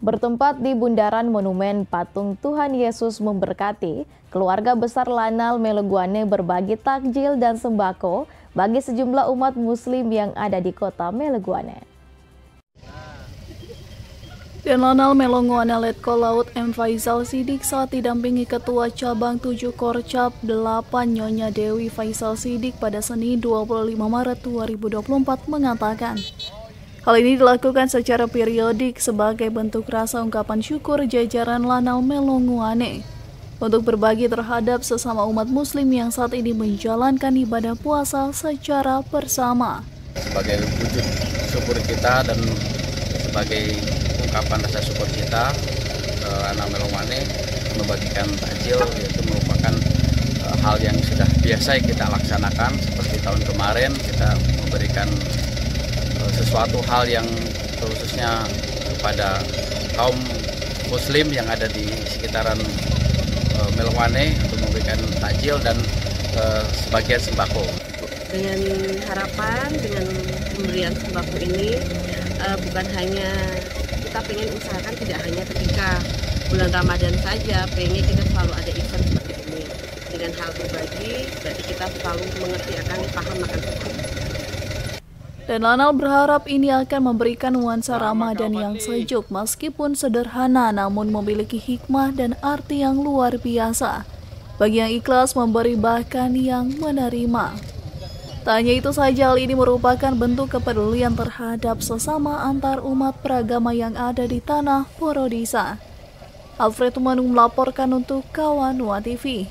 Bertempat di bundaran monumen patung Tuhan Yesus Memberkati, keluarga besar Lanal Meleguane berbagi takjil dan sembako bagi sejumlah umat muslim yang ada di kota Meleguane. Dan Lanal Meleguane Letkol Laut M. Faisal Sidik saat didampingi Ketua Cabang 7 Korcap 8 Nyonya Dewi Faisal Sidik pada Senin 25 Maret 2024 mengatakan, hal ini dilakukan secara periodik sebagai bentuk rasa ungkapan syukur jajaran Lanal Meleguane untuk berbagi terhadap sesama umat muslim yang saat ini menjalankan ibadah puasa secara bersama. Sebagai wujud syukur kita dan sebagai ungkapan rasa syukur kita, Lanal Meleguane membagikan takjil, yaitu merupakan hal yang sudah biasa kita laksanakan. Seperti tahun kemarin kita memberikan sesuatu hal yang khususnya kepada kaum muslim yang ada di sekitaran Meleguane untuk memberikan takjil dan sebagian sembako. Dengan harapan dengan pemberian sembako ini bukan hanya kita pengen usahakan tidak hanya ketika bulan Ramadan saja, pengen kita selalu ada event seperti ini. Dengan hal berbagi, berarti kita selalu mengerti akan paham akan syukur. Dan Lanal berharap ini akan memberikan nuansa Ramadan yang sejuk meskipun sederhana namun memiliki hikmah dan arti yang luar biasa bagi yang ikhlas memberi bahkan yang menerima. Tak hanya itu saja, hal ini merupakan bentuk kepedulian terhadap sesama antar umat beragama yang ada di tanah Porodisa. Alfred Tumanung melaporkan untuk Kawan Nuwa TV.